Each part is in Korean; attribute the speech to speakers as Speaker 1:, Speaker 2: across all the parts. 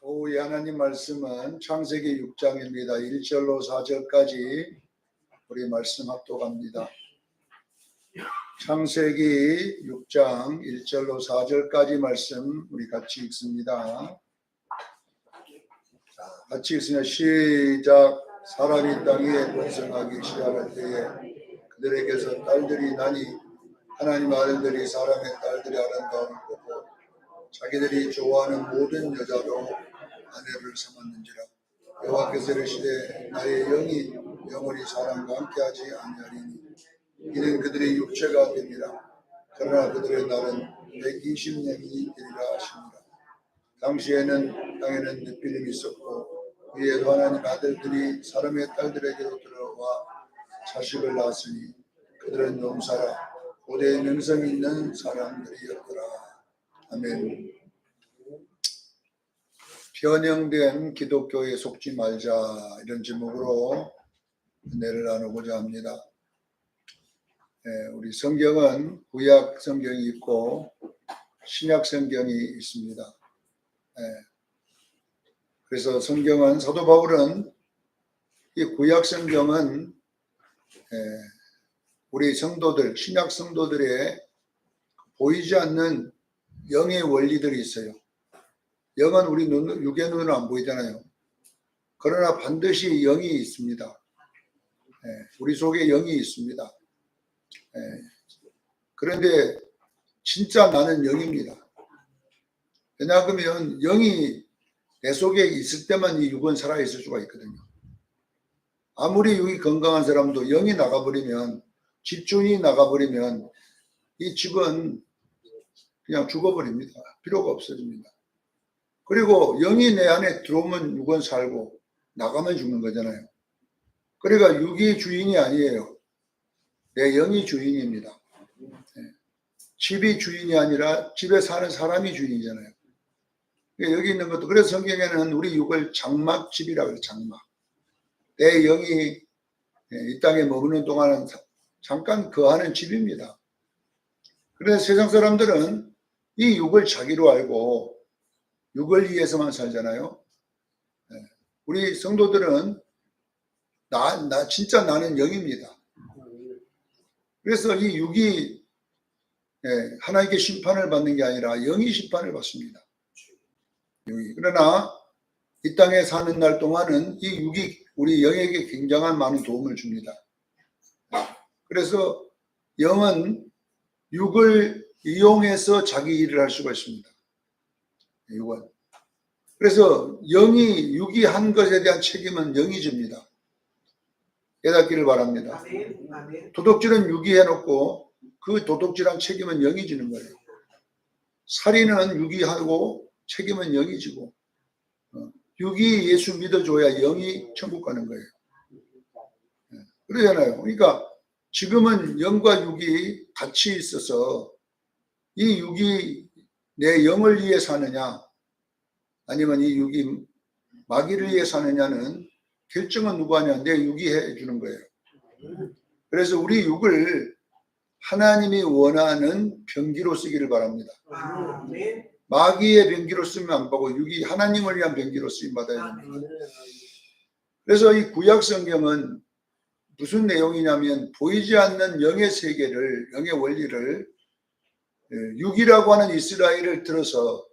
Speaker 1: 오후에 하나님 말씀은 창세기 6장입니다. 1절로 4절까지 우리 말씀 합독합니다. 창세기 6장 1절로 4절까지 말씀 우리 같이 읽습니다. 같이 읽으면 시작. 사람이 땅 위에 번성하기 시작할 때에 그들에게서 딸들이 나니 하나님 아들들이 사람의 딸들의 아름다움을 보고 자기들이 좋아하는 모든 여자로 아내를 삼았는지라. 여호와께서 이르시되 나의 영이 영원히 사람과 함께하지 아니하리니 이는 그들의 육체가 됨이라. 그러나 그들의 날은 120년이 되리라 하시니라. 당시에는 땅에는 느필림이 있었고 위에도 하나님 아들들이 사람의 딸들에게로 들어와 자식을 낳았으니 그들은 용사라 고대의 명성이 있는 사람들이었더라. 아멘. 변형된 기독교에 속지 말자, 이런 제목으로 은혜를 나누고자 합니다. 우리 성경은 구약 성경이 있고 신약 성경이 있습니다. 그래서 성경은 사도 바울은 이 구약 성경은 우리 성도들, 신약 성도들의 보이지 않는 영의 원리들이 있어요. 영은 우리 육의 눈으로 안 보이잖아요. 그러나 반드시 영이 있습니다. 우리 속에 영이 있습니다. 그런데 진짜 나는 영입니다. 왜냐하면 영이 내 속에 있을 때만 이 육은 살아있을 수가 있거든요. 아무리 육이 건강한 사람도 영이 나가버리면, 집주인이 나가버리면 이 집은 그냥 죽어버립니다. 필요가 없어집니다. 그리고 영이 내 안에 들어오면 육은 살고 나가면 죽는 거잖아요. 그러니까 육이 주인이 아니에요. 내 영이 주인입니다. 집이 주인이 아니라 집에 사는 사람이 주인이잖아요. 여기 있는 것도, 그래서 성경에는 우리 육을 장막집이라고 해요. 장막. 내 영이 이 땅에 머무는 동안은 잠깐 거하는 집입니다. 그래서 세상 사람들은 이 육을 자기로 알고 육을 위해서만 살잖아요. 우리 성도들은 진짜 나는 영입니다. 그래서 이 육이 하나님께 심판을 받는 게 아니라 영이 심판을 받습니다. 그러나 이 땅에 사는 날 동안은 이 육이 우리 영에게 굉장한 많은 도움을 줍니다. 그래서 영은 육을 이용해서 자기 일을 할 수가 있습니다. 육은. 그래서 육이 한 것에 대한 책임은 영이 집니다. 깨닫기를 바랍니다. 도둑질은 육이 해놓고 그 도둑질한 책임은 영이 지는 거예요. 살인은 육이 하고 책임은 영이 지고, 육이 예수 믿어줘야 영이 천국 가는 거예요. 그러잖아요. 그러니까 지금은 영과 육이 같이 있어서 이 육이 내 영을 위해 사느냐 아니면 이 육이 마귀를 위해 사느냐는 결정은 누가 하냐? 내 육이 해주는 거예요. 그래서 우리 육을 하나님이 원하는 병기로 쓰기를 바랍니다. 마귀의 병기로 쓰면 안 받고 육이 하나님을 위한 병기로 쓰임 받아야 됩니다. 그래서 이 구약 성경은 무슨 내용이냐면 보이지 않는 영의 세계를, 영의 원리를 육이라고 하는 이스라엘을 들어서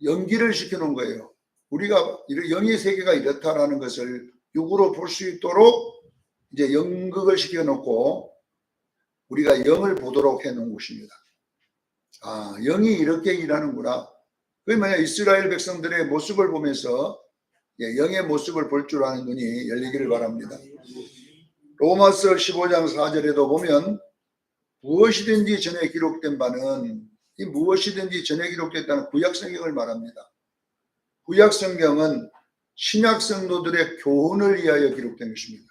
Speaker 1: 연기를 시켜놓은 거예요. 우리가 영의 세계가 이렇다라는 것을 육으로 볼 수 있도록 이제 연극을 시켜놓고 우리가 영을 보도록 해놓은 것입니다. 아, 영이 이렇게 일하는구나. 그게 뭐냐, 이스라엘 백성들의 모습을 보면서 영의 모습을 볼 줄 아는 눈이 열리기를 바랍니다. 로마서 15장 4절에도 보면 무엇이든지 전에 기록된 바는, 이 무엇이든지 전에 기록됐다는 구약 성경을 말합니다. 구약 성경은 신약 성도들의 교훈을 위하여 기록된 것입니다.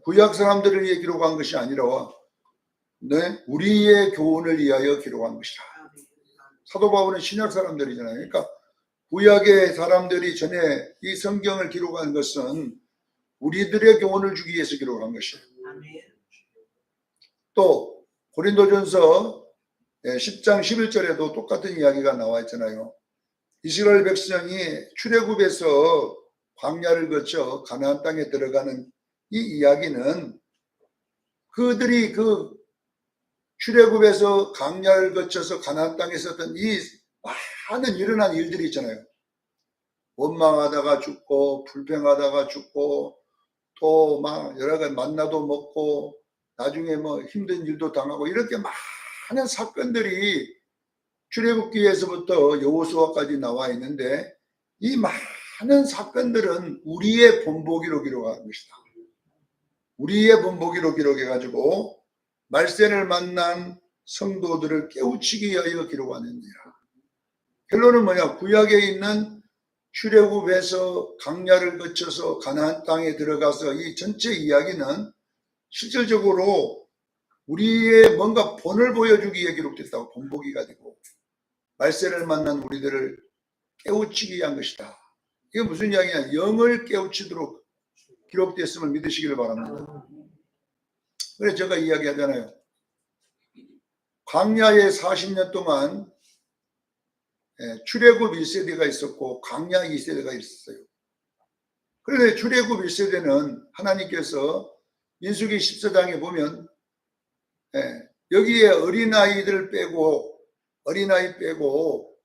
Speaker 1: 구약 사람들을 위해 기록한 것이 아니라 우리의 교훈을 위하여 기록한 것이다. 사도 바울은 신약 사람들이잖아요. 그러니까 구약의 사람들이 전에 이 성경을 기록한 것은 우리들의 교훈을 주기 위해서 기록한 것이에요. 또 고린도전서 10장 11절에도 똑같은 이야기가 나와 있잖아요. 이스라엘 백성이 출애굽에서 광야를 거쳐 가나안 땅에 들어가는 이 이야기는 그들이 그 출애굽에서 광야를 거쳐서 가나안 땅에 있었던 이 많은 일어난 일들이 있잖아요. 원망하다가 죽고 불평하다가 죽고 또 막 여러 가지 만나도 먹고 나중에 뭐 힘든 일도 당하고 이렇게 많은 사건들이 출애굽기에서부터 여호수아까지 나와 있는데 이 많은 사건들은 우리의 본보기로 기록한 것이다. 우리의 본보기로 기록해가지고 말세를 만난 성도들을 깨우치기 위하여 기록하느니라. 결론은 뭐냐? 구약에 있는 출애굽에서 광야를 거쳐서 가나안 땅에 들어가서 이 전체 이야기는 실질적으로 우리의 뭔가 본을 보여주기 위해 기록됐다고 본보기가 되고 말세를 만난 우리들을 깨우치기 위한 것이다. 이게 무슨 이야기냐? 영을 깨우치도록 기록됐음을 믿으시기를 바랍니다. 그래서 제가 이야기하잖아요. 광야에 40년 동안 출애굽 1세대가 있었고 광야 2세대가 있었어요. 그런데 출애굽 1세대는 하나님께서 민수기 14장에 보면 여기에 어린아이 빼고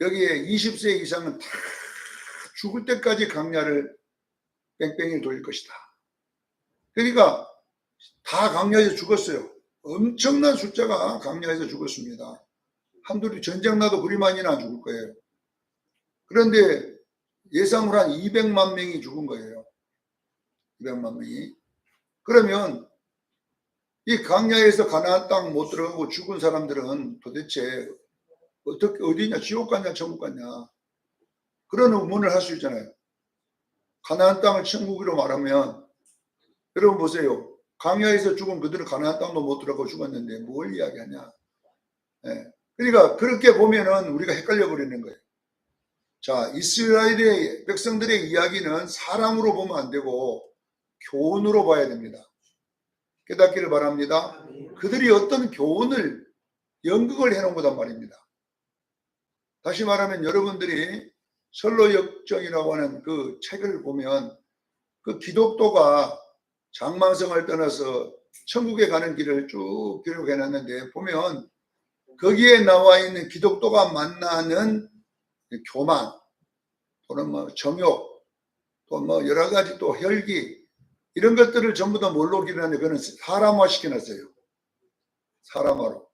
Speaker 1: 여기에 20세 이상은 다 죽을 때까지 광야를 뺑뺑이 돌릴 것이다. 그러니까 다 광야에서 죽었어요. 엄청난 숫자가 광야에서 죽었습니다. 한둘이 전쟁 나도 그리 많이는 안 죽을 거예요. 그런데 예상으로 한 200만 명이 죽은 거예요. 200만 명이. 그러면 이 광야에서 가나안 땅 못 들어가고 죽은 사람들은 도대체 어떻게 어디냐? 지옥 갔냐? 천국 갔냐? 그런 의문을 할 수 있잖아요. 가나안 땅을 천국으로 말하면 여러분 보세요. 광야에서 죽은 그들은 가나안 땅도 못 들어가고 죽었는데 뭘 이야기하냐? 그러니까 그렇게 보면은 우리가 헷갈려 버리는 거예요. 자, 이스라엘의 백성들의 이야기는 사람으로 보면 안 되고 교훈으로 봐야 됩니다. 깨닫기를 바랍니다. 그들이 어떤 교훈을 연극을 해놓은 거단 말입니다. 다시 말하면 여러분들이 선로역정이라고 하는 그 책을 보면 그 기독도가 장망성을 떠나서 천국에 가는 길을 쭉 기록해놨는데 보면 거기에 나와 있는 기독도가 만나는 교만 또는 뭐 정욕 또 뭐 여러 가지 또 혈기 이런 것들을 전부 다 뭘로 기록하는데 그는 사람화 시켜놨어요. 사람화로.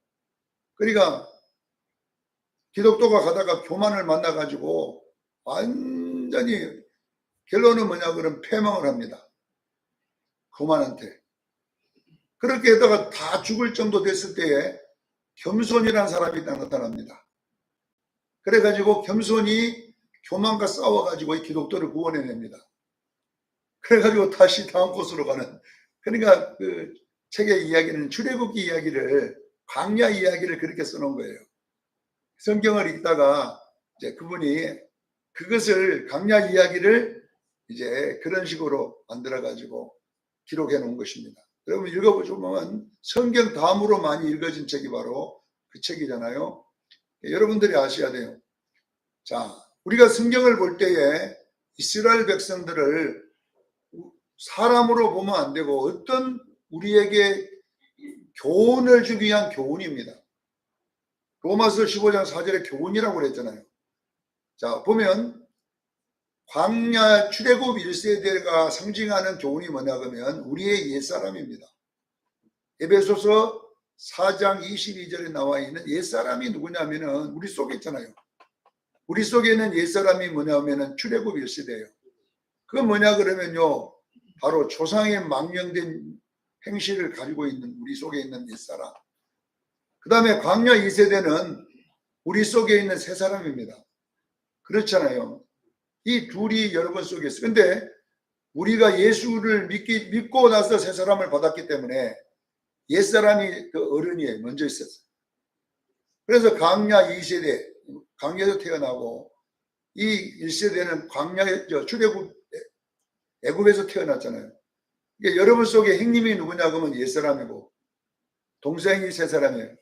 Speaker 1: 그러니까 기독도가 가다가 교만을 만나가지고 완전히 결론은 뭐냐 그러면 패망을 합니다. 교만한테. 그렇게 하다가 다 죽을 정도 됐을 때에 겸손이라는 사람이 나타납니다. 그래가지고 겸손이 교만과 싸워가지고 이 기독도를 구원해냅니다. 그래가지고 다시 다음 곳으로 가는. 그러니까 그 책의 이야기는 출애굽기 이야기를 광야 이야기를 그렇게 써놓은 거예요. 성경을 읽다가 이제 그분이 그것을 광야 이야기를 이제 그런 식으로 만들어가지고 기록해 놓은 것입니다. 여러분 읽어보시면 성경 다음으로 많이 읽어진 책이 바로 그 책이잖아요. 여러분들이 아셔야 돼요. 자, 우리가 성경을 볼 때에 이스라엘 백성들을 사람으로 보면 안 되고 어떤 우리에게 교훈을 주기 위한 교훈입니다. 로마서 15장 4절에 교훈이라고 그랬잖아요. 자, 보면 광야 출애굽 1세대가 상징하는 교훈이 뭐냐 그러면 우리의 옛사람입니다. 에베소서 4장 22절에 나와 있는 옛사람이 누구냐면은 우리 속에 있잖아요. 우리 속에 있는 옛사람이 뭐냐면은 출애굽 1세대예요. 그건 뭐냐 그러면요. 바로 조상의 망령된 행실을 가지고 있는 우리 속에 있는 옛사람. 그 다음에 광야 2세대는 우리 속에 있는 새 사람입니다. 그렇잖아요. 이 둘이 여러분 속에 있어요. 근데 우리가 예수를 믿고 나서 새 사람을 받았기 때문에 옛사람이 그 어른이에요. 먼저 있었어요. 그래서 광야 2세대, 광야에서 태어나고 이 1세대는 광야에 출애굽 애굽에서 태어났잖아요. 그러니까 여러분 속에 형님이 누구냐 그러면 옛사람이고 동생이 새 사람이에요.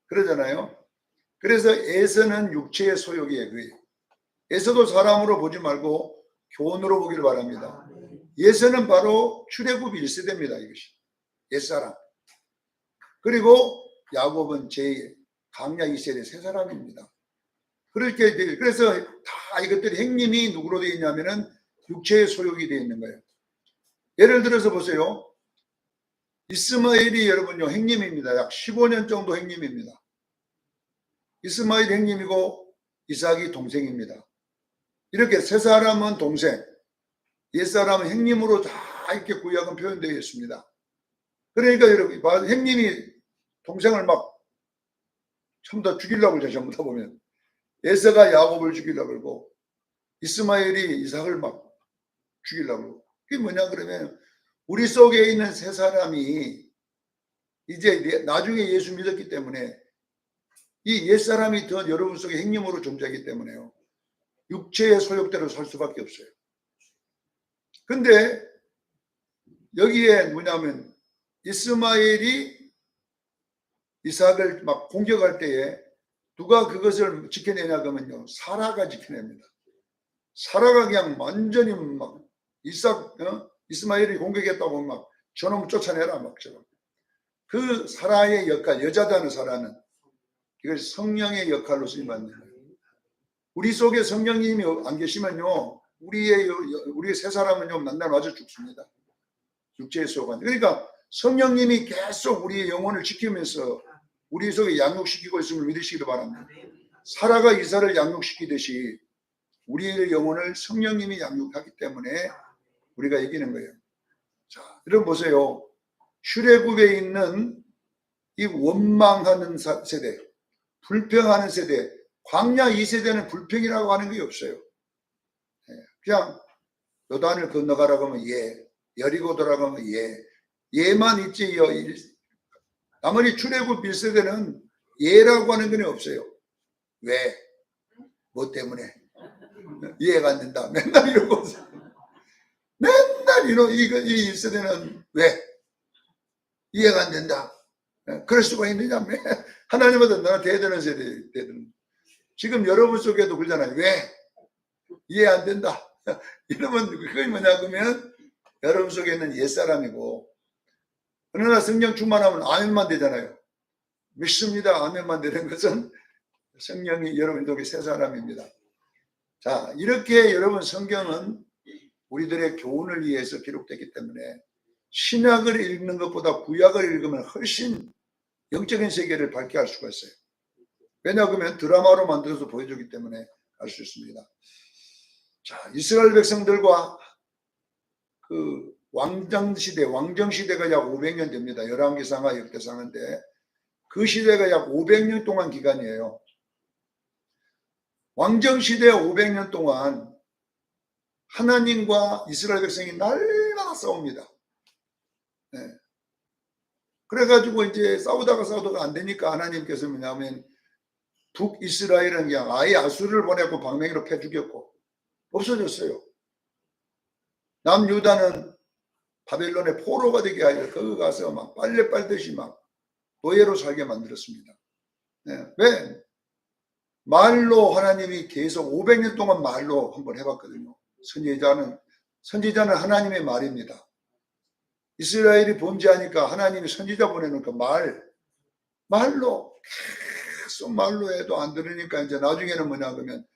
Speaker 1: 그러잖아요. 그래서 에서는 육체의 소욕이에요. 에서도 사람으로 보지 말고 교훈으로 보기를 바랍니다. 에서는 바로 출애굽 1세대입니다. 이것이 옛사람. 그리고 야곱은 제 강야 2세대 세 사람입니다. 그렇게 그래서 다 이것들이 행님이 누구로 되어 있냐면은 육체의 소욕이 되어 있는 거예요. 예를 들어서 보세요. 이스마엘이 여러분요 행님입니다. 약 15년 정도 행님입니다. 이스마엘 행님이고 이삭이 동생입니다. 이렇게 세 사람은 동생, 옛사람은 행님으로 다 이렇게 구약은 표현되어 있습니다. 그러니까 여러분 행님이 동생을 막 전부 다 죽이려고 그러죠. 전부 다 보면 에서가 야곱을 죽이려고 그러고 이스마엘이 이삭을 막 죽이려고 그러고. 그게 뭐냐 그러면 우리 속에 있는 세 사람이 이제 나중에 예수 믿었기 때문에 이 옛사람이 더 여러분 속에 행님으로 존재하기 때문에요. 육체의 소욕대로 살 수밖에 없어요. 근데 여기에 뭐냐면 이스마엘이 이삭을 막 공격할 때에 누가 그것을 지켜내냐 그러면요. 사라가 지켜냅니다. 사라가 그냥 완전히 막 이스마엘이 공격했다고 막 저놈 쫓아내라 막처럼. 그 사라의 역할, 여자다는 사라는 이걸 성령의 역할로 쓰임받는 거예요. 우리 속에 성령님이 안 계시면요. 우리의 세 사람은요. 만날 맞아 죽습니다. 육체의 소관. 그러니까 성령님이 계속 우리의 영혼을 지키면서 우리 속에 양육시키고 있음을 믿으시기를 바랍니다. 사라가 이삭을 양육시키듯이 우리의 영혼을 성령님이 양육하기 때문에 우리가 이기는 거예요. 자, 여러분 보세요. 출애굽에 있는 이 원망하는 세대, 불평하는 세대, 광야 2세대는 불평이라고 하는 게 없어요. 그냥 요단을 건너가라고 하면 예, 여리고 돌아가면 예, 예만 있지. 나머지 출애굽 1세대는 예라고 하는 건 없어요. 왜? 뭐 때문에? 이해가 안 된다. 맨날 이러고 맨날 이 1세대는 왜? 이해가 안 된다. 그럴 수가 있느냐? 하나님보다 너나 대드는 세대들은 지금 여러분 속에도 그러잖아요. 왜? 이해 안 된다. 이러면 그게 뭐냐 그러면 여러분 속에 있는 옛사람이고 그러나 성령 충만하면 아멘만 되잖아요. 믿습니다. 아멘만 되는 것은 성령이 여러분 속에 새 사람입니다. 자, 이렇게 여러분 성경은 우리들의 교훈을 위해서 기록되기 때문에 신약을 읽는 것보다 구약을 읽으면 훨씬 영적인 세계를 밝게 할 수가 있어요. 왜냐하면 드라마로 만들어서 보여주기 때문에 알 수 있습니다. 자, 이스라엘 백성들과 그 왕정시대가 약 500년 됩니다. 열왕기상하 역대상인데 그 시대가 약 500년 동안 기간이에요. 왕정시대 500년 동안 하나님과 이스라엘 백성이 날마다 싸웁니다. 네. 그래가지고 이제 싸우다가 안 되니까 하나님께서 뭐냐면 북이스라엘은 그냥 아예 아수르를 보내고 방맹이로 패 죽였고 없어졌어요. 남유다는 바벨론의 포로가 되게 하여 거기 가서 막 빨래 빨듯이 막 노예로 살게 만들었습니다. 네. 왜? 말로 하나님이 계속 500년 동안 말로 한번 해봤거든요. 선지자는 하나님의 말입니다. 이스라엘이 범죄하니까 하나님이 선지자 보내놓으니까 말로 계속 말로 해도 안 들으니까 이제 나중에는 뭐냐 그러면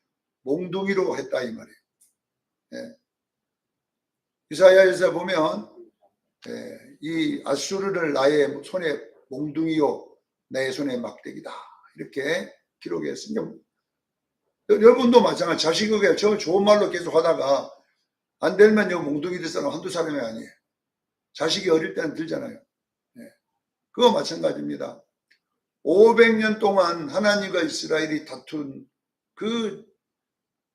Speaker 1: 몽둥이로 했다 이 말이에요. 네. 이사야에서 보면 이 아수르를 나의 손에 몽둥이요 내 손에 막대기다 이렇게 기록했습니다. 여러분도 마찬가지 자식에게 좋은 말로 계속 하다가 안 되면 몽둥이 될 사람 한두 사람이 아니에요. 자식이 어릴 때는 들잖아요. 그거 마찬가지입니다. 500년 동안 하나님과 이스라엘이 다툰 그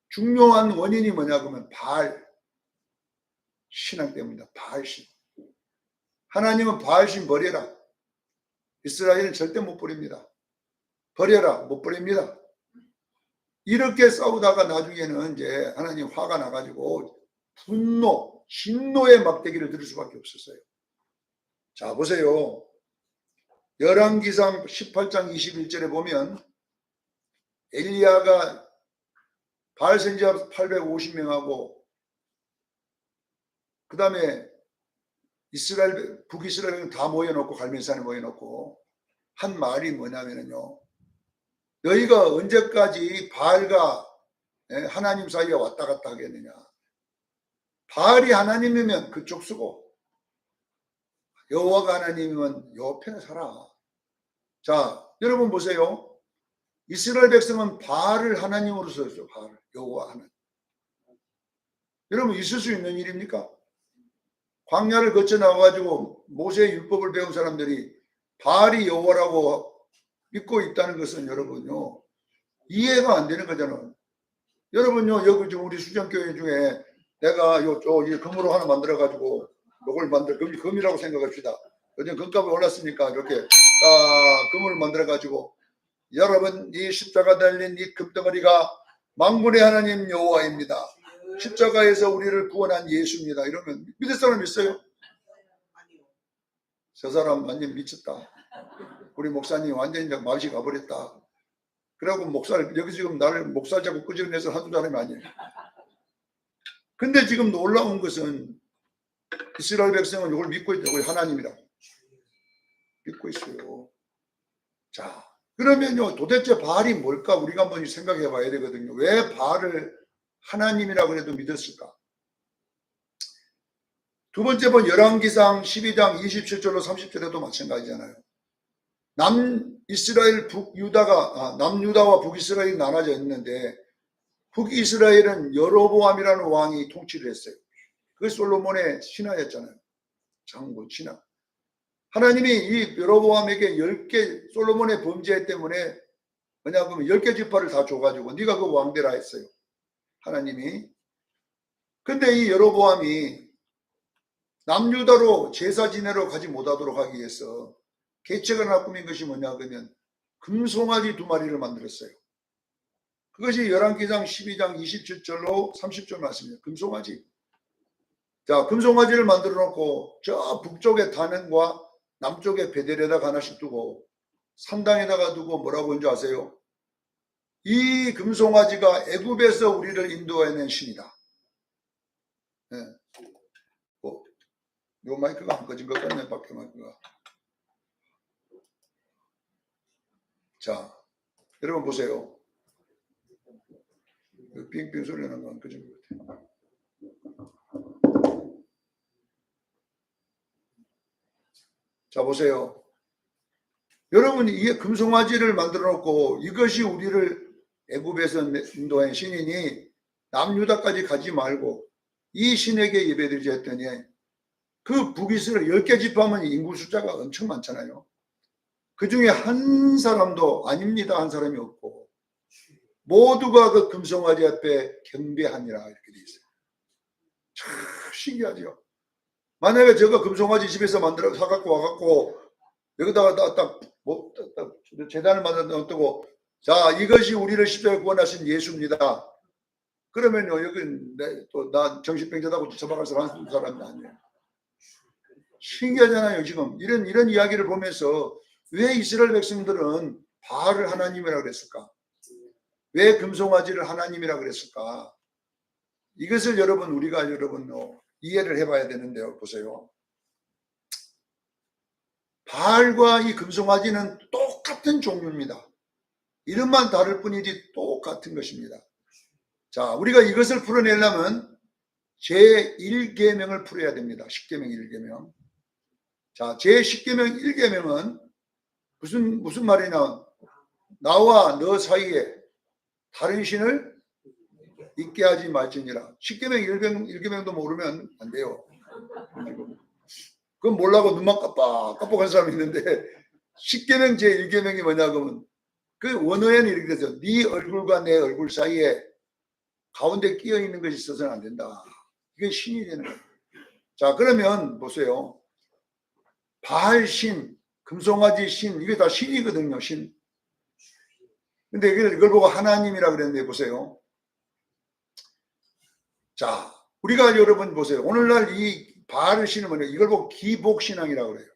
Speaker 1: 중요한 원인이 뭐냐 그러면 바알 신앙 때문이다. 바알신. 하나님은 바알신 버려라. 이스라엘은 절대 못 버립니다. 버려라. 못 버립니다. 이렇게 싸우다가 나중에는 이제 하나님 화가 나가지고 분노, 진노의 막대기를 들을 수밖에 없었어요. 자, 보세요. 열왕기상 18장 21절에 보면 엘리야가 바알 선지자 850명하고 그 다음에 이스라엘, 북이스라엘은 다 모여놓고 갈멜산에 모여놓고 한 말이 뭐냐면요. 너희가 언제까지 바알과 하나님 사이에 왔다 갔다 하겠느냐. 바알이 하나님이면 그쪽 쓰고 여호와가 하나님이면 요 편에 살아. 자, 여러분 보세요. 이스라엘 백성은 바알을 하나님으로 썼죠. 바알, 여호와 하나님. 여러분 있을 수 있는 일입니까? 광야를 거쳐 나와가지고 모세의 율법을 배운 사람들이 바알이 여호와라고 믿고 있다는 것은 여러분요 이해가 안 되는 거잖아요. 여러분요 여기 지금 우리 수정교회 중에 내가 이 금으로 하나 만들어 가지고 이걸 금이라고 생각합시다. 요즘 금값이 올랐으니까 이렇게 금을 만들어 가지고 여러분 이 십자가 달린 이 금덩어리가 만군의 하나님 여호와입니다. 십자가에서 우리를 구원한 예수입니다. 이러면 믿을 사람 있어요? 저 사람 완전 미쳤다. 우리 목사님 완전히 맛이 가버렸다. 그래갖고 목사를 여기 지금 나를 목사 자꾸 끄집어내서 한두 사람이 아니에요. 근데 지금 놀라운 것은 이스라엘 백성은 이걸 믿고 있다. 우리 하나님이라고 믿고 있어요. 자, 그러면요 도대체 바알이 뭘까 우리가 한번 생각해 봐야 되거든요. 왜 바알을 하나님이라고 해도 믿었을까? 두 번째 본 열왕기상 12장 27절로 30절에도 마찬가지잖아요. 남유다와 북이스라엘이 나눠져 있는데 북이스라엘은 여로보암이라는 왕이 통치를 했어요. 그게 솔로몬의 신하였잖아요. 장군 신하. 하나님이 이 여로보암에게 10개 솔로몬의 범죄 때문에 뭐냐면 10개 지파를 다 줘가지고 네가 그 왕되라 했어요. 하나님이. 근데 이 여로보암이 남유다로 제사 지내러 가지 못하도록 하기 위해서 계책을 하나 꾸민 것이 뭐냐 그러면 금송아지 2마리를 만들었어요. 그것이 열왕기상 12장 27절로 30절 말씀이에요. 금송아지. 자, 금송아지를 만들어 놓고 저 북쪽에 단행과 남쪽에 베델에다가 하나씩 두고 산당에다가 두고 뭐라고 하는지 아세요? 이 금송아지가 애굽에서 우리를 인도해낸 신이다. 네. 요 마이크가 안 꺼진 것 같네, 밖에 마이크가. 자, 여러분 보세요. 빙빙 소리 나는 거 안 꺼진 것 같아. 자, 보세요. 여러분이 이 금송아지를 만들어 놓고 이것이 우리를 애굽에서 인도한 신이니 남유다까지 가지 말고 이 신에게 예배드리자 했더니 그 북이스라엘 10개 지파면 인구 숫자가 엄청 많잖아요. 그 중에 한 사람도 아닙니다 한 사람이 없고 모두가 그 금송아지 앞에 경배하니라 이렇게 돼 있어요. 참 신기하죠. 만약에 저거 금송아지 집에서 만들어 사갖고 와갖고 여기다가 딱 재단을 만들어 놔두고 자 이것이 우리를 십자가에 구원하신 예수입니다. 그러면요 여기는 또 나 정신병자다고 처박을 사람이 아니에요. 신기하잖아요. 지금 이런 이야기를 보면서 왜 이스라엘 백성들은 바알을 하나님이라고 그랬을까? 왜 금송아지를 하나님이라고 그랬을까? 이것을 우리가 이해를 해봐야 되는데요. 보세요. 바알과 이 금송아지는 똑같은 종류입니다. 이름만 다를 뿐이지 똑같은 것입니다. 자, 우리가 이것을 풀어내려면 제1계명을 풀어야 됩니다. 10계명 1계명. 자, 제10계명 1계명은 무슨 말이냐? 나와 너 사이에 다른 신을 있게 하지 말지니라. 10계명 1계명도 모르면 안 돼요. 그건 몰라고 눈만 깜빡깜빡한 사람이 있는데 10계명 제1계명이 뭐냐 그러면 그 원어에는 이렇게 되죠. 네 얼굴과 내 얼굴 사이에 가운데 끼어 있는 것이 있어서는 안 된다. 이게 신이 되는 거예요. 자, 그러면 보세요. 바알 신, 금송아지 신, 이게 다 신이거든요. 신. 근데 이걸 보고 하나님이라 그랬는데 보세요. 자, 우리가 여러분 보세요. 오늘날 이 바알 신은 뭐냐? 이걸 보고 기복신앙이라고 그래요.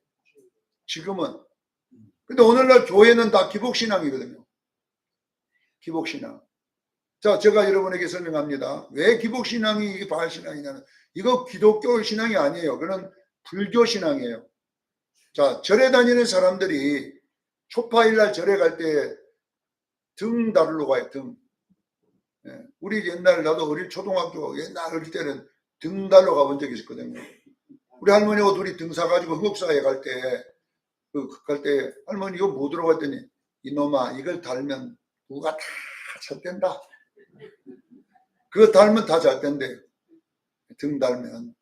Speaker 1: 지금은. 근데 오늘날 교회는 다 기복신앙이거든요. 기복신앙. 자, 제가 여러분에게 설명합니다. 왜 기복신앙이 이게 바알신앙이냐는, 이거 기독교 신앙이 아니에요. 그건 불교 신앙이에요. 자, 절에 다니는 사람들이 초파일날 절에 갈 때 등 다루러 가요. 등. 우리 옛날, 나도 어릴 초등학교 옛날 어릴 때는 등 달러 가본 적이 있었거든요. 우리 할머니하고 둘이 등 사가지고 흑역사에 갈 때 할머니 이거 뭐 들어갔더니, 이놈아 이걸 달면 누가 다 잘 된다. 그거 달면 다 잘 된대. 등 달면.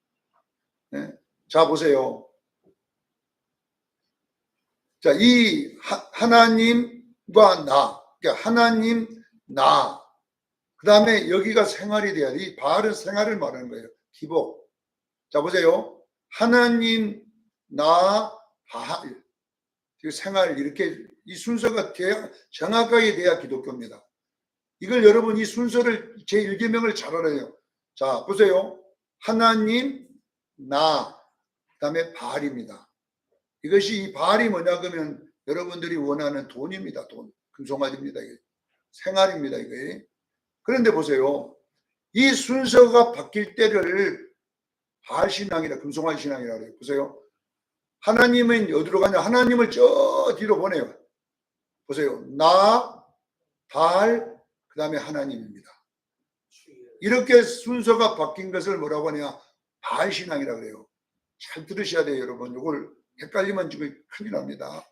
Speaker 1: 자, 보세요. 자, 이 하나님과 나, 그러니까 하나님, 나, 그 다음에 여기가 생활이 돼야 돼. 이 바알은 생활을 말하는 거예요. 기복. 자, 보세요. 하나님, 나, 바알. 생활, 이렇게 이 순서가 정확하게 돼야 기독교입니다. 이걸 여러분 이 순서를 제1계명을 잘 알아요. 자, 보세요. 하나님, 나, 그 다음에 바알입니다. 이것이 이 바알이 뭐냐 그러면 여러분들이 원하는 돈입니다. 돈. 금송아지입니다. 이게. 생활입니다. 이게. 그런데 보세요. 이 순서가 바뀔 때를 바알신앙이라, 금송아지 신앙이라 그래요. 보세요. 하나님은 어디로 가냐? 하나님을 저 뒤로 보내요. 보세요. 나, 바알, 그 다음에 하나님입니다. 이렇게 순서가 바뀐 것을 뭐라고 하냐? 바알신앙이라 그래요. 잘 들으셔야 돼요, 여러분. 이걸 헷갈리면 지금 큰일 납니다.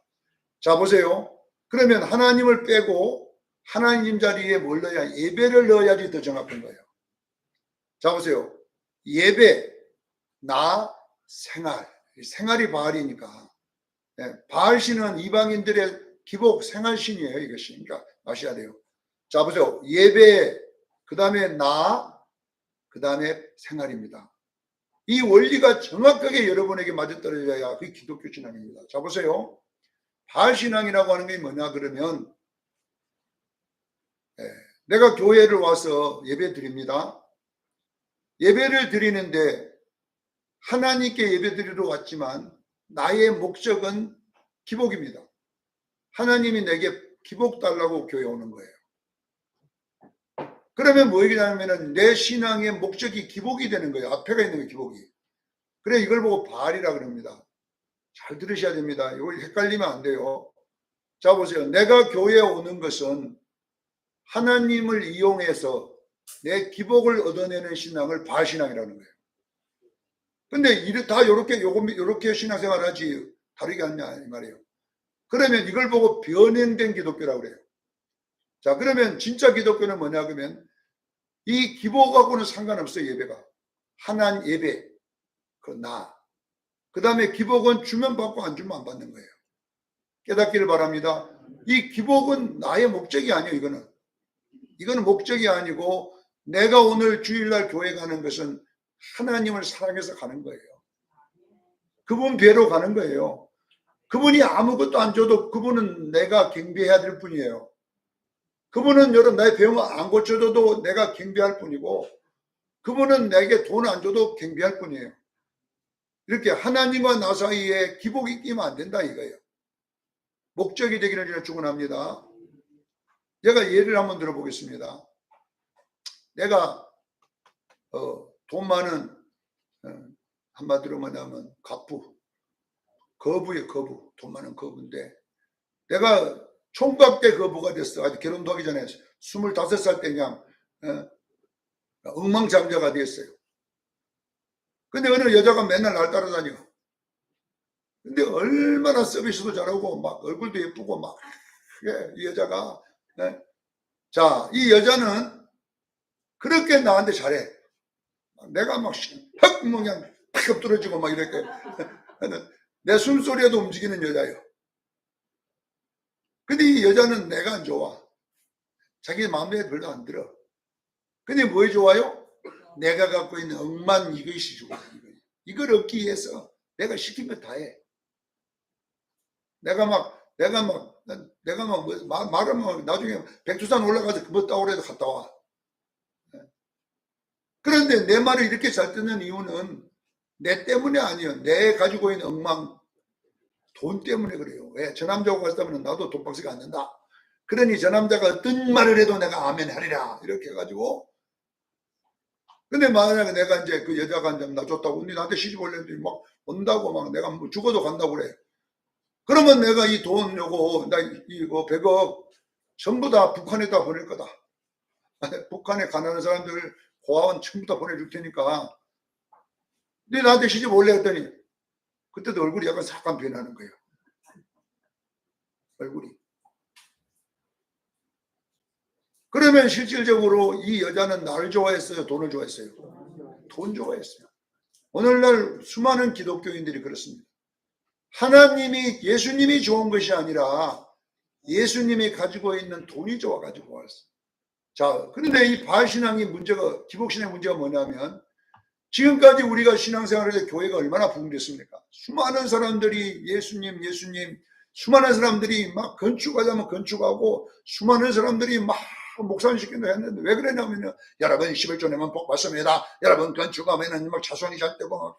Speaker 1: 자, 보세요. 그러면 하나님을 빼고 하나님 자리에 뭘 넣어야, 예배를 넣어야지 더 정확한 거예요. 자, 보세요. 예배, 나, 생활. 생활이 바알이니까. 바알신은 이방인들의 기복 생활신이에요, 이것이. 그러니까 아셔야 돼요. 자, 보세요. 예배, 그 다음에 나, 그 다음에 생활입니다. 이 원리가 정확하게 여러분에게 맞아떨어져야 그게 기독교 신앙입니다. 자, 보세요. 바알신앙이라고 하는 게 뭐냐 그러면, 내가 교회를 와서 예배 드립니다. 예배를 드리는데 하나님께 예배 드리러 왔지만 나의 목적은 기복입니다. 하나님이 내게 기복 달라고 교회 오는 거예요. 그러면 뭐 얘기냐면은 내 신앙의 목적이 기복이 되는 거예요. 앞에가 있는 게 기복이. 그래, 이걸 보고 바알이라 그럽니다. 잘 들으셔야 됩니다. 이걸 헷갈리면 안 돼요. 자, 보세요. 내가 교회에 오는 것은 하나님을 이용해서 내 기복을 얻어내는 신앙을 바알신앙이라는 거예요. 근데 다 요렇게 신앙생활 하지 다르게 하냐 이 말이에요. 그러면 이걸 보고 변형된 기독교라고 그래요. 자, 그러면 진짜 기독교는 뭐냐 그러면 이 기복하고는 상관없어요. 예배가. 하나님 예배, 그 나. 그 다음에 기복은 주면 받고 안 주면 안 받는 거예요. 깨닫기를 바랍니다. 이 기복은 나의 목적이 아니에요. 이거는 목적이 아니고 내가 오늘 주일날 교회 가는 것은 하나님을 사랑해서 가는 거예요. 그분 뵈러 가는 거예요. 그분이 아무것도 안 줘도 그분은 내가 경배해야 될 뿐이에요. 그분은 여러분 나의 병을 안 고쳐줘도 내가 경배할 뿐이고 그분은 내게 돈 안 줘도 경배할 뿐이에요. 이렇게 하나님과 나 사이에 기복이 끼면 안 된다 이거예요. 목적이 되기를 저는 축원합니다. 제가 예를 한번 들어보겠습니다. 내가 돈 많은 한마디로 뭐냐면 거부예요. 거부. 돈 많은 거부인데 내가 총각대 거부가 됐어. 아직 결혼도 하기 전에 25살 때 그냥 엉망장자가 됐어요. 근데 어느 여자가 맨날 날 따라다녀. 근데 얼마나 서비스도 잘하고 막 얼굴도 예쁘고 막 이 여자가 자, 이 여자는 그렇게 나한테 잘해. 내가 막 그냥 팍 엎드러지고 막 이렇게 내 숨소리에도 움직이는 여자예요. 근데 이 여자는 내가 안 좋아. 자기 마음에 별로 안 들어. 근데 뭐 좋아요? 내가 갖고 있는 억만 이것이 좋아. 이걸 얻기 위해서 내가 시킨 거 다 해. 내가 막 말하면 나중에 백두산 올라가서 그거 따오래도 갔다 와. 그런데 내 말을 이렇게 잘 듣는 이유는 내 때문에 아니에요. 내 가지고 있는 억만 돈 때문에 그래요. 왜? 저 남자하고 갔다면 나도 돈박스가 안 된다. 그러니 저 남자가 어떤 말을 해도 내가 아멘 하리라 이렇게 해가지고, 근데 만약에 내가 이제 그 여자가 이제 나 좋다고 언니 나한테 시집 올랬더니 막 온다고 막 내가 뭐 죽어도 간다고 그래. 그러면 내가 이 돈 요거 나 이거 100억 전부 다 북한에다 보낼 거다. 북한에 가난한 사람들 고아원 전부 다 보내줄 테니까 네 나한테 시집 올래 했더니 그때도 얼굴이 약간 잠깐 변하는 거예요. 얼굴이. 그러면 실질적으로 이 여자는 나를 좋아했어요? 돈을 좋아했어요? 돈 좋아했어요. 오늘날 수많은 기독교인들이 그렇습니다. 하나님이 예수님이 좋은 것이 아니라 예수님이 가지고 있는 돈이 좋아가지고 왔어요. 자, 그런데 이 바알신앙의 문제가, 기복신앙의 문제가 뭐냐면 지금까지 우리가 신앙생활에서 교회가 얼마나 부흥됐습니까? 수많은 사람들이 예수님 수많은 사람들이 막 건축하자면 건축하고 수많은 사람들이 막 목사님 시킨다 했는데 왜 그러냐면요. 여러분 11조 내면 복 받습니다. 여러분 건축하면은 막 자손이 잘 되고 막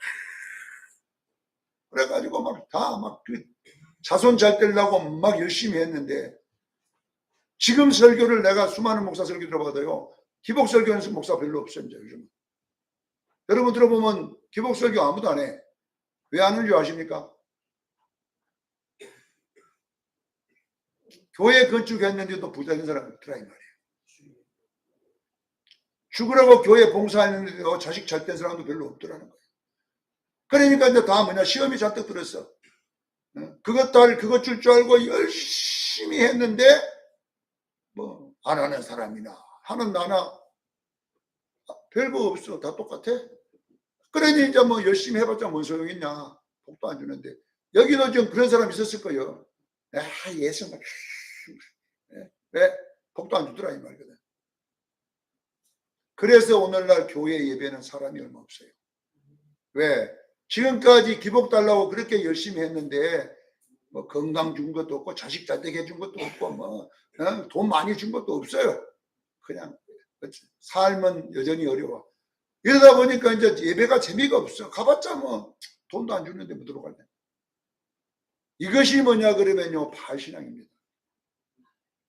Speaker 1: 그래가지고 막 다 막 그 자손 잘 되려고 막 열심히 했는데 지금 설교를 내가 수많은 목사 설교 들어봐도요. 기복 설교는 목사 별로 없어요. 이제 요즘. 여러분 들어보면 기복 설교 아무도 안 해. 왜 안 하는 줄 아십니까? 교회 건축했는데도 부자인 사람이 없더라 이 말이에요. 죽으라고 교회 봉사했는데도 자식 잘 된 사람도 별로 없더라는 거예요. 그러니까 이제 다 뭐냐 시험이 잔뜩 들었어. 그것 줄 줄 알고 열심히 했는데 뭐 안 하는 사람이나 하는 나나 별거 없어. 다 똑같아. 그러니 이제 뭐 열심히 해봤자 뭔 소용있냐. 복도 안 주는데. 여기도 좀 그런 사람 있었을 거예요. 아, 예수 막 왜? 복도 안 주더라 이 말이거든. 그래서 오늘날 교회 예배는 사람이 얼마 없어요. 왜? 지금까지 기복 달라고 그렇게 열심히 했는데 뭐 건강 준 것도 없고 자식 잘 되게 해준 것도 없고 뭐 돈 많이 준 것도 없어요. 그냥 삶은 여전히 어려워. 이러다 보니까 이제 예배가 재미가 없어. 가봤자 뭐 돈도 안 주는데 뭐 들어갈래. 이것이 뭐냐 그러면요 바알신앙입니다.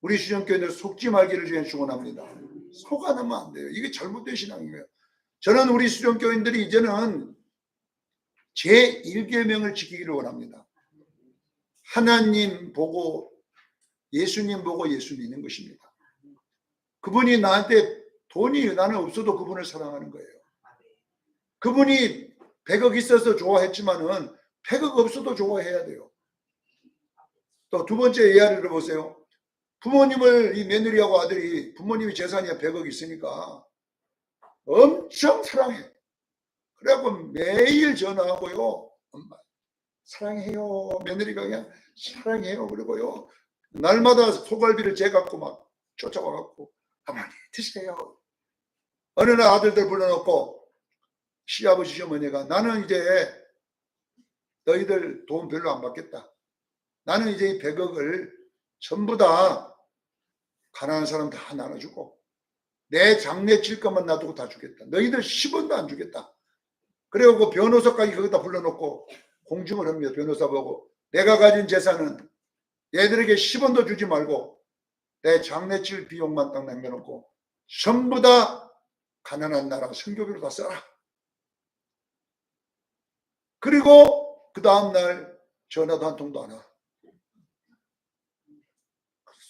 Speaker 1: 우리 신앙교회는 속지 말기를 주에 축원합니다. 속아놓으면 안 돼요. 이게 잘못된 신앙이에요. 저는 우리 수련교인들이 이제는 제1계명을 지키기를 원합니다. 하나님 보고 예수님 보고 예수 믿는 것입니다. 그분이 나한테 돈이 나는 없어도 그분을 사랑하는 거예요. 그분이 100억 있어서 좋아했지만은 100억 없어도 좋아해야 돼요. 또 두 번째 예화를 들어보세요. 부모님을 이 며느리하고 아들이 부모님이 재산이 100억 있으니까 엄청 사랑해. 그래갖고 매일 전화하고요. 엄마 사랑해요. 며느리가 그냥 사랑해요. 그리고요. 날마다 소갈비를 재갖고 막 쫓아와갖고 어머니 드세요. 어느 날 아들들 불러놓고 시아버지 시어머니가 나는 이제 너희들 돈 별로 안 받겠다. 나는 이제 이 100억을 전부 다 가난한 사람 다 나눠주고 내 장례 칠 것만 놔두고 다 주겠다. 너희들 10원도 안 주겠다. 그래갖고 변호사까지 거기다 불러놓고 공증을 합니다. 변호사 보고 내가 가진 재산은 얘들에게 10원도 주지 말고 내 장례 칠 비용만 딱 남겨놓고 전부 다 가난한 나라 선교비로 다 써라. 그리고 그 다음날 전화도 한 통도 안 와.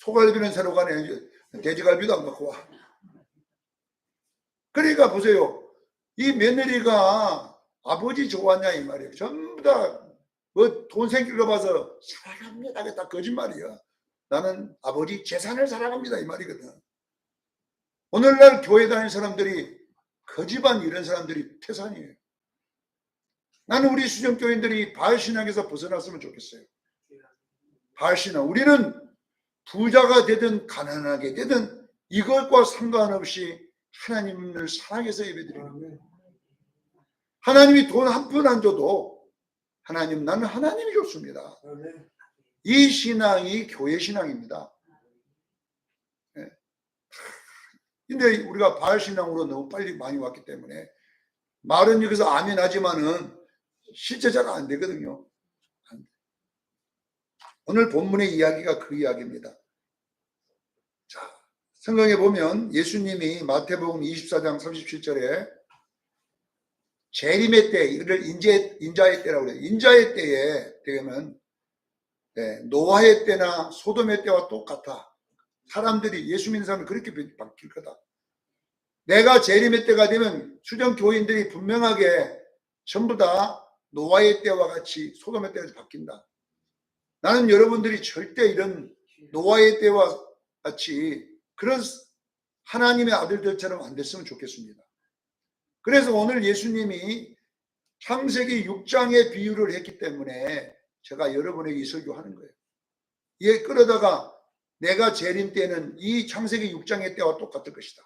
Speaker 1: 소갈비는 새로 가네. 돼지갈비도 안 갖고 와. 그러니까 보세요. 이 며느리가 아버지 좋아하냐 이 말이에요. 전부 다 뭐 돈 생길 거 봐서 사랑합니다. 이게 다 거짓말이야. 나는 아버지 재산을 사랑합니다 이 말이거든. 오늘날 교회 다니는 사람들이 거짓말 이런 사람들이 태산이에요. 나는 우리 수정교인들이 바알신앙에서 벗어났으면 좋겠어요. 바알신앙. 우리는 부자가 되든 가난하게 되든 이것과 상관없이 하나님을 사랑해서 예배드리는 거예요. 하나님이 돈 한 푼 안 줘도 하나님 나는 하나님이 좋습니다. 이 신앙이 교회 신앙입니다. 근데 우리가 바알신앙으로 너무 빨리 많이 왔기 때문에 말은 여기서 아멘 하지만은 실제 잘 안 되거든요. 오늘 본문의 이야기가 그 이야기입니다. 성경에 보면 예수님이 마태복음 24장 37절에 재림의 때, 이를 인자의 때라고 그래요. 인자의 때에 되면 노아의 때나 소돔의 때와 똑같아. 사람들이, 예수 믿는 사람이 그렇게 바뀔 거다. 내가 재림의 때가 되면 수정 교인들이 분명하게 전부 다 노아의 때와 같이 소돔의 때가 바뀐다. 나는 여러분들이 절대 이런 노아의 때와 같이 그런 하나님의 아들들처럼 안 됐으면 좋겠습니다. 그래서 오늘 예수님이 창세기 6장의 비유를 했기 때문에 제가 여러분에게 이 설교하는 거예요. 이에 끌어다가 내가 재림 때는 이 창세기 6장의 때와 똑같을 것이다.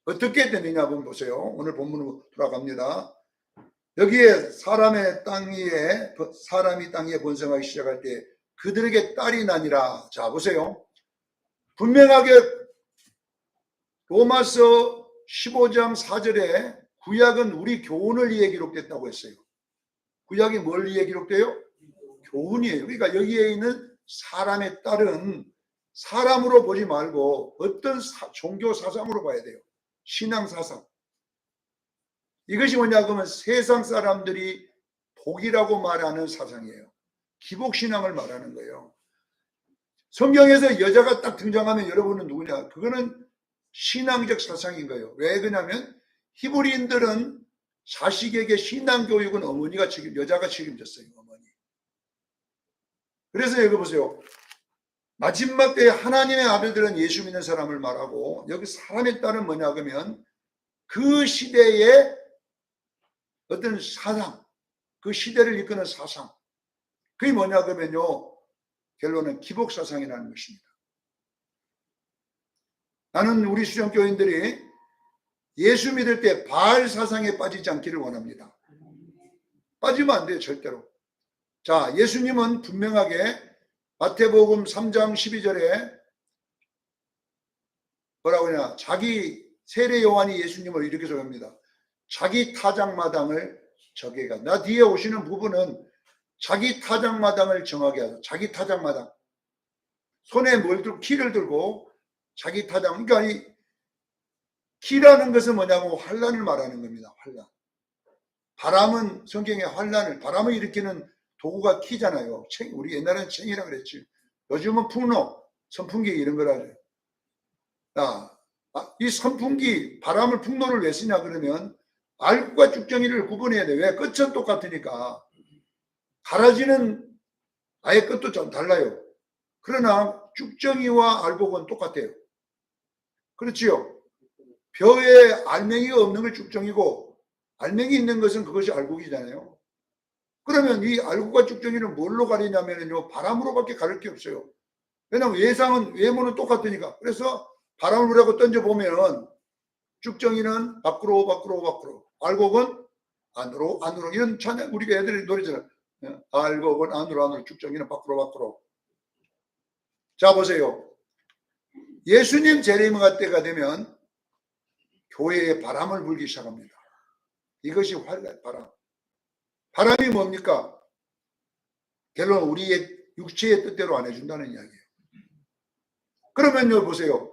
Speaker 1: 어떻게 되느냐 한번 보세요. 오늘 본문으로 돌아갑니다. 여기에 사람이 땅 위에 번성하기 시작할 때 그들에게 딸이 나니라. 자 보세요. 분명하게 로마서 15장 4절에 구약은 우리 교훈을 위해 기록됐다고 했어요. 구약이 뭘 위해 기록돼요? 교훈이에요. 그러니까 여기에 있는 사람의 딸은 사람으로 보지 말고 어떤 종교 사상으로 봐야 돼요. 신앙 사상. 이것이 뭐냐 그러면 세상 사람들이 복이라고 말하는 사상이에요. 기복신앙을 말하는 거예요. 성경에서 여자가 딱 등장하면 여러분은 누구냐? 그거는 신앙적 사상인 거예요. 왜 그러냐면 히브리인들은 자식에게 신앙교육은 어머니가 여자가 책임졌어요. 어머니. 그래서 여기 보세요. 마지막 때에 하나님의 아들들은 예수 믿는 사람을 말하고 여기 사람의 딸은 뭐냐 그러면 그 시대의 어떤 사상, 그 시대를 이끄는 사상. 그게 뭐냐 그러면요. 결론은 기복사상이라는 것입니다. 나는 우리 수정교인들이 예수 믿을 때 바알 사상에 빠지지 않기를 원합니다. 빠지면 안 돼요. 절대로. 자, 예수님은 분명하게 마태복음 3장 12절에 뭐라고 하냐. 자기 세례 요한이 예수님을 이렇게 소개합니다. 자기 타작마당을 정하게 하소서. 나 뒤에 오시는 부분은 자기 타작마당을 정하게 하소서. 자기 타작마당. 손에 뭘 들고 키를 들고 자기 타작. 그러니까 이 키라는 것은 뭐냐고 환란을 말하는 겁니다. 환란. 바람은 성경에 바람을 일으키는 도구가 키잖아요. 우리 옛날에는 챙이라 그랬지. 요즘은 풍로, 선풍기 이런 거라 그래요. 이 선풍기, 바람을 풍로를 왜 쓰냐 그러면 알곡과 쭉정이를 구분해야 돼. 왜? 끝은 똑같으니까. 가라지는 아예 끝도 좀 달라요. 그러나 쭉정이와 알곡은 똑같아요. 그렇지요? 벼에 알맹이가 없는 걸 쭉정이고 알맹이 있는 것은 그것이 알곡이잖아요. 그러면 이 알곡과 쭉정이는 뭘로 가리냐면요. 바람으로밖에 가릴 게 없어요. 왜냐하면 외모는 똑같으니까. 그래서 바람을 불하고 던져보면 쭉정이는 밖으로 알곡은 안으로 이런 찬양 우리가 애들이 노래잖아요. 알곡은 안으로 쭉정이는 밖으로. 자 보세요. 예수님 재림의 때가 되면 교회에 바람을 불기 시작합니다. 이것이 바람. 바람이 뭡니까? 결론 우리의 육체의 뜻대로 안 해준다는 이야기예요. 그러면요 보세요.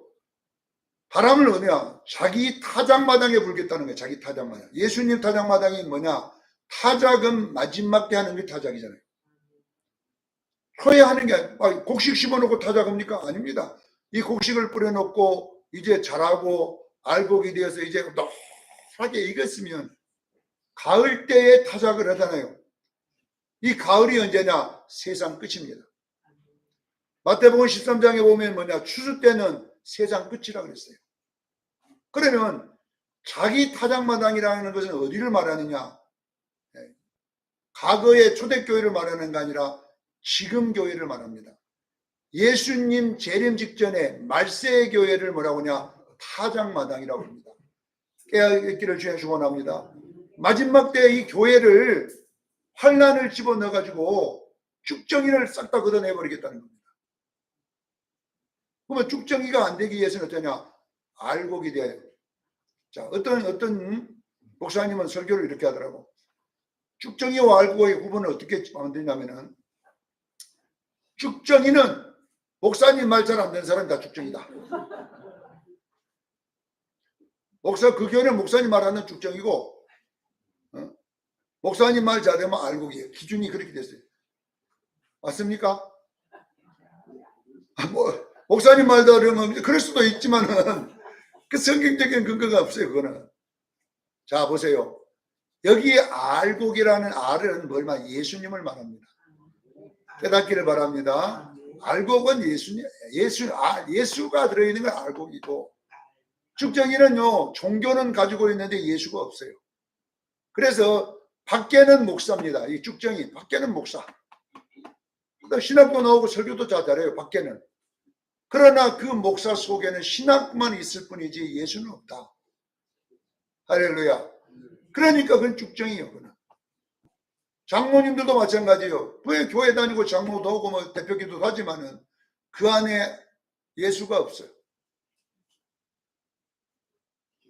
Speaker 1: 바람을 뭐냐? 자기 타작마당에 불겠다는 거예요. 자기 타작마당. 예수님 타작마당이 뭐냐? 타작은 마지막 때 하는 게 타작이잖아요. 초에 하는 게 곡식 심어놓고 타작합니까? 아닙니다. 이 곡식을 뿌려놓고 이제 자라고 알곡이 되어서 이제 노랗게 익었으면 가을 때에 타작을 하잖아요. 이 가을이 언제냐? 세상 끝입니다. 마태복음 13장에 보면 뭐냐? 추수 때는 세상 끝이라고 그랬어요. 그러면 자기 타작마당이라는 것은 어디를 말하느냐? 과거의 초대교회를 말하는 게 아니라 지금 교회를 말합니다. 예수님 재림 직전에 말세의 교회를 뭐라고 하냐? 타작마당이라고 합니다. 깨어있기를 주의 축원합니다. 마지막 때 이 교회를 환란을 집어넣어가지고 쭉정이를 싹 다 걷어내버리겠다는 겁니다. 그러면 쭉정이가 안 되기 위해서는 어떠냐? 알곡이 돼요. 자, 어떤 목사님은 설교를 이렇게 하더라고. 쭉정이와 알곡의 구분을 어떻게 만드냐면은 쭉정이는 목사님 말 잘 안 되는 사람이 다 쭉정이다. 그 교회는 목사님 말하는 쭉정이고, 목사님 말 잘하면 알곡이에요. 기준이 그렇게 됐어요. 맞습니까? 목사님 말도 하려면 그럴 수도 있지만은 그 성경적인 근거가 없어요. 그거는. 자, 보세요. 여기 알곡이라는 알은 뭘 말? 예수님을 말합니다. 깨닫기를 바랍니다. 알곡은 예수님, 예수가 들어있는 건 알곡이고, 쭉정이는요, 종교는 가지고 있는데 예수가 없어요. 그래서 밖에는 목사입니다. 이 쭉정이 밖에는 목사. 신학도 나오고 설교도 잘해요. 밖에는. 그러나 그 목사 속에는 신학만 있을 뿐이지 예수는 없다. 할렐루야. 그러니까 그건 쭉정이에요. 그는. 장로님들도 마찬가지예요. 왜 교회 다니고 장로도 하고 뭐 대표기도 하지만은 그 안에 예수가 없어요.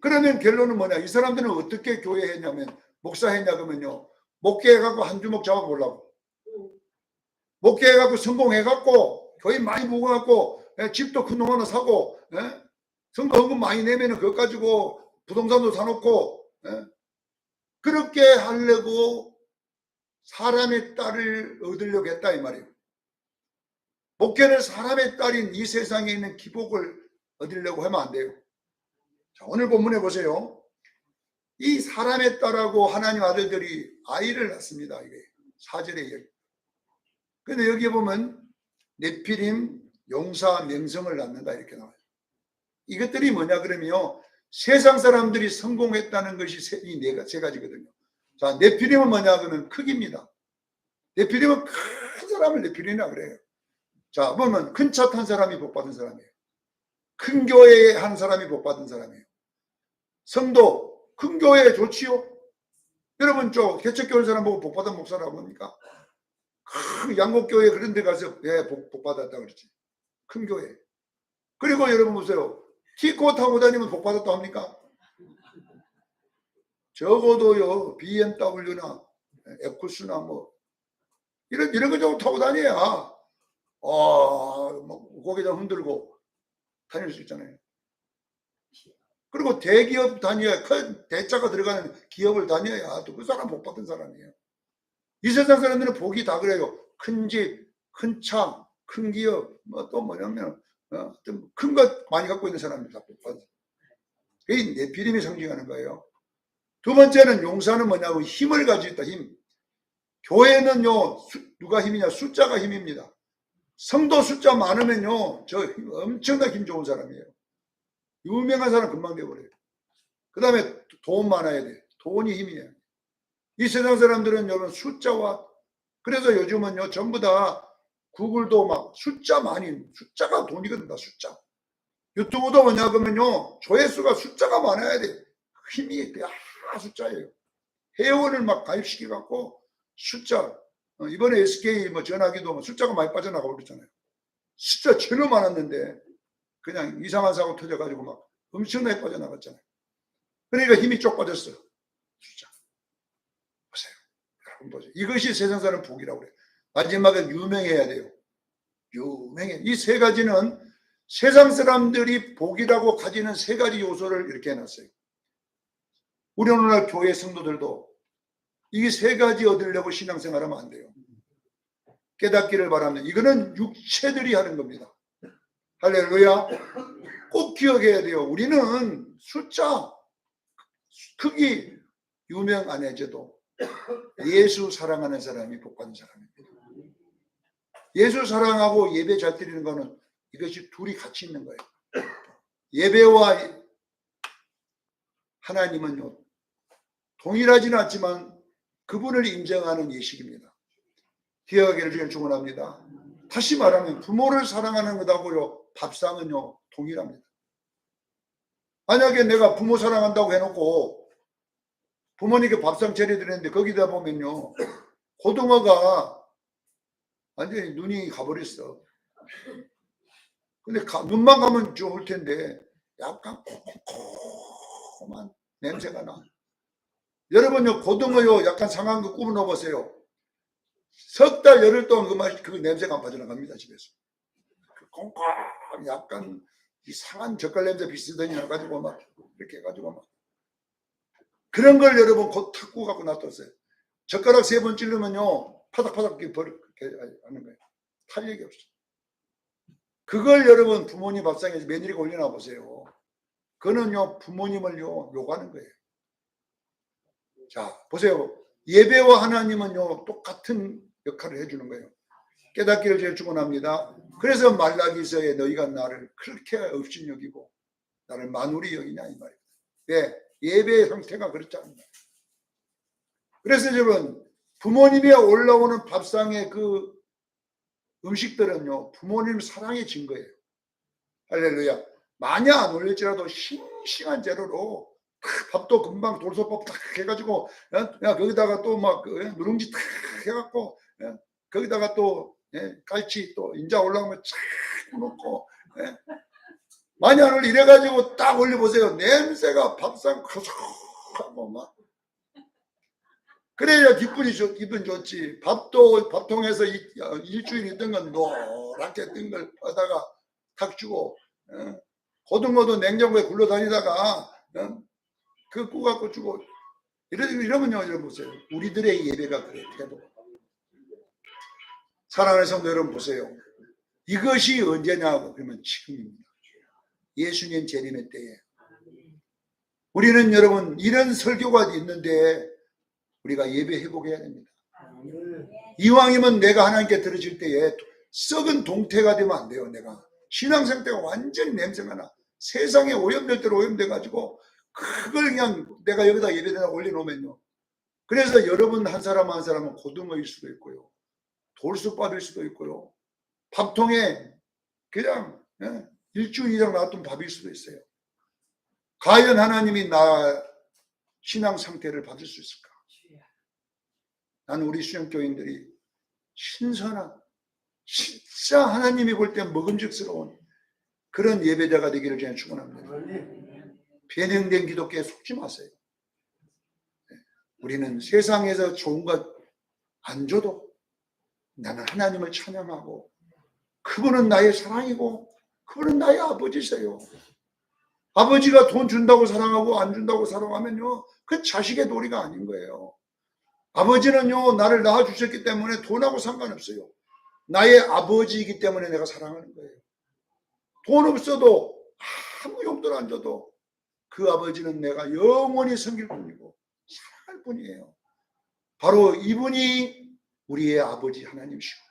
Speaker 1: 그러면 결론은 뭐냐? 이 사람들은 어떻게 교회 했냐면, 목사 했냐 그러면요, 목회해갖고 한 주먹 잡아보려고, 목회해갖고 성공해갖고 교회 많이 모아갖고 집도 큰 놈 하나 사고, 선거헌금 많이 내면은 그것 가지고 부동산도 사놓고, 그렇게 하려고 사람의 딸을 얻으려고 했다 이 말이에요. 목회는 사람의 딸인 이 세상에 있는 기복을 얻으려고 하면 안 돼요. 자, 오늘 본문에 보세요. 이 사람의 딸하고 하나님 아들들이 아이를 낳습니다. 이게 4절에 얘기. 근데 여기 보면 네피림, 용사, 맹성을 낳는다 이렇게 나와요. 이것들이 뭐냐 그러면요, 세상 사람들이 성공했다는 것이 이 세 가지거든요. 자, 네피림은 뭐냐 그러면 크기입니다. 네피림은 큰 사람을 네피림이라 그래요. 자, 보면 큰 차 탄 사람이 복받은 사람이에요. 큰 교회에 한 사람이 복받은 사람이에요. 성도, 큰 교회에 좋지요? 여러분, 개척교회 사람 보고 복받은 목사라고 합니까? 큰 양곡교회 그런 데 가서 복받았다 그러지. 큰 교회. 그리고 여러분 보세요. 티코 타고 다니면 복받았다 합니까? 적어도요, BMW나 에쿠스나 뭐, 이런 거 좀 타고 다녀야, 고개 좀 흔들고 다닐 수 있잖아요. 그리고 대기업 다녀야, 큰 대자가 들어가는 기업을 다녀야 또 그 사람 복 받은 사람이에요. 이 세상 사람들은 복이 다 그래요. 큰 집, 큰 차, 큰 기업, 또 뭐냐면 큰 것 많이 갖고 있는 사람들 다 복 받은. 그게 네피림이 상징하는 거예요. 두 번째는 용사는 뭐냐고 힘을 가지고 있다. 힘. 교회는요, 누가 힘이냐? 숫자가 힘입니다. 성도 숫자 많으면요, 엄청나게 힘 좋은 사람이에요. 유명한 사람 금방 되어버려요. 그 다음에 돈 많아야 돼. 돈이 힘이에요. 이 세상 사람들은 여러분 숫자와, 그래서 요즘은요 전부 다 구글도 막 숫자가 돈이거든. 다 숫자. 유튜브도 뭐냐 그러면요, 조회수가 숫자가 많아야 돼. 힘이 숫자예요. 회원을 막 가입시켜 갖고 숫자, 이번에 SK 전화기도 숫자가 많이 빠져나가고 그랬잖아요. 숫자 전혀 많았는데 그냥 이상한 사고 터져가지고 막 엄청나게 빠져나갔잖아요. 그러니까 힘이 쪽 빠졌어요. 숫자. 보세요. 여러분 보세요. 이것이 세상 사람 복이라고 그래요. 마지막에 유명해야 돼요. 유명해. 이 세 가지는 세상 사람들이 복이라고 가지는 세 가지 요소를 이렇게 해놨어요. 우리 오늘날 교회 성도들도 이 세 가지 얻으려고 신앙생활하면 안 돼요. 깨닫기를 바랍니다. 이거는 육체들이 하는 겁니다. 할렐루야. 꼭 기억해야 돼요. 우리는 숫자, 크기, 유명 안 해줘도 예수 사랑하는 사람이 복받는 사람입니다. 예수 사랑하고 예배 잘 드리는 거는 이것이 둘이 같이 있는 거예요. 예배와 하나님은요, 동일하지는 않지만 그분을 인정하는 예식입니다. 기억하기를 주님 축원합니다. 다시 말하면 부모를 사랑하는 것하고요, 밥상은요 동일합니다. 만약에 내가 부모 사랑한다고 해놓고 부모님께 밥상 차려드렸는데 거기다 보면요 고등어가 완전히 눈이 가버렸어. 근데 눈만 가면 좋을 텐데 약간 콩콩한 냄새가 나. 여러분요 고등어요 약간 상한 거 구워 넣어보세요. 석 달 열흘 동안 그 냄새가 안 빠져나갑니다. 집에서 콩콩 약간 이상한 젓갈 냄새 비슷하니 해가지고 막 이렇게 해가지고 막 그런 걸 여러분 곧 탁구 갖고 놔뒀어요. 젓가락 3번 찌르면요 파닥파닥 이렇게 하는 거예요. 탄력이 없어. 그걸 여러분 부모님 밥상에 며느리가 올려놔 보세요. 그거는요 부모님을요 욕하는 거예요. 자 보세요. 예배와 하나님은요 똑같은 역할을 해주는 거예요. 깨닫기를 제일 축원합니다. 그래서 말라기서에 너희가 나를 그렇게 업신여기고 나를 만우리 여기냐 이 말이에요. 네, 예배의 형태가 그렇잖아요. 그래서 여러분 부모님이 올라오는 밥상의 그 음식들은요 부모님 사랑의 증거예요. 할렐루야. 만약 안 올릴지라도 싱싱한 재료로 밥도 금방 돌솥밥 탁 해가지고 야 거기다가 또 막 누룽지 탁 해갖고 거기다가 또 갈치 또 인자 올라오면 쫙 넣고 만약을 이래가지고 딱 올려보세요. 냄새가 밥상 커석하고 막 그래야 기분 좋지. 밥도 밥통에서 일주일 있던 건 노랗게 뜬 걸 하다가 탁 주고 고등어도 냉장고에 굴러다니다가 그 구갖고 주고 이러면요 여러분 보세요. 우리들의 예배가 그래 태도. 사랑하는 성도 여러분 보세요. 이것이 언제냐고 그러면 지금입니다. 예수님 재림의 때에. 우리는 여러분 이런 설교가 있는데 우리가 예배 회복해야 됩니다. 이왕이면 내가 하나님께 들어질 때에 썩은 동태가 되면 안 돼요. 내가 신앙 상태가 완전히 냄새가 나. 세상에 오염될 대로 오염돼 가지고 그걸 그냥 내가 여기다 예배대나 올려놓으면요. 그래서 여러분 한 사람 한 사람은 고등어일 수도 있고요. 돌솥밥일 수도 있고요. 밥통에 그냥 일주일 이상 놔둔 밥일 수도 있어요. 과연 하나님이 나 신앙 상태를 받을 수 있을까? 나는 우리 수영교인들이 신선한 진짜 하나님이 볼 때 먹음직스러운 그런 예배자가 되기를 저는 축원합니다. 변형된 기독교에 속지 마세요. 우리는 세상에서 좋은 것 안 줘도 나는 하나님을 찬양하고 그분은 나의 사랑이고 그분은 나의 아버지세요. 아버지가 돈 준다고 사랑하고 안 준다고 사랑하면요 그 자식의 도리가 아닌 거예요. 아버지는요 나를 낳아주셨기 때문에 돈하고 상관없어요. 나의 아버지이기 때문에 내가 사랑하는 거예요. 돈 없어도 아무 용돈 안 줘도 그 아버지는 내가 영원히 섬길 뿐이고 사랑할 뿐이에요. 바로 이분이 우리의 아버지 하나님이시고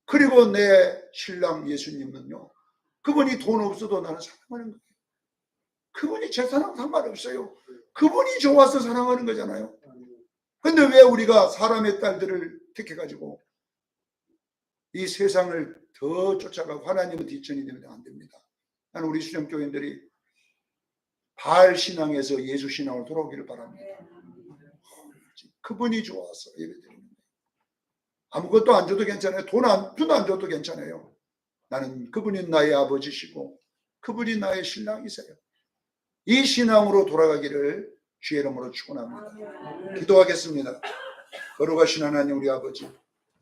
Speaker 1: 그리고 내 신랑 예수님은요 그분이 돈 없어도 나는 사랑하는 거예요. 그분이 재산하고 상관없어요. 그분이 좋아서 사랑하는 거잖아요. 근데 왜 우리가 사람의 딸들을 택해가지고 이 세상을 더 쫓아가고 하나님은 뒷전이 되면 안 됩니다. 나는 우리 수령교인들이 바알 신앙에서 예수 신앙으로 돌아오기를 바랍니다. 그분이 좋아서 예배드립니다. 아무것도 안 줘도 괜찮아요. 돈 안 줘도 괜찮아요. 나는 그분이 나의 아버지시고 그분이 나의 신랑이세요. 이 신앙으로 돌아가기를 주의 이름으로 축원합니다. 기도하겠습니다. 거룩하신 하나님 우리 아버지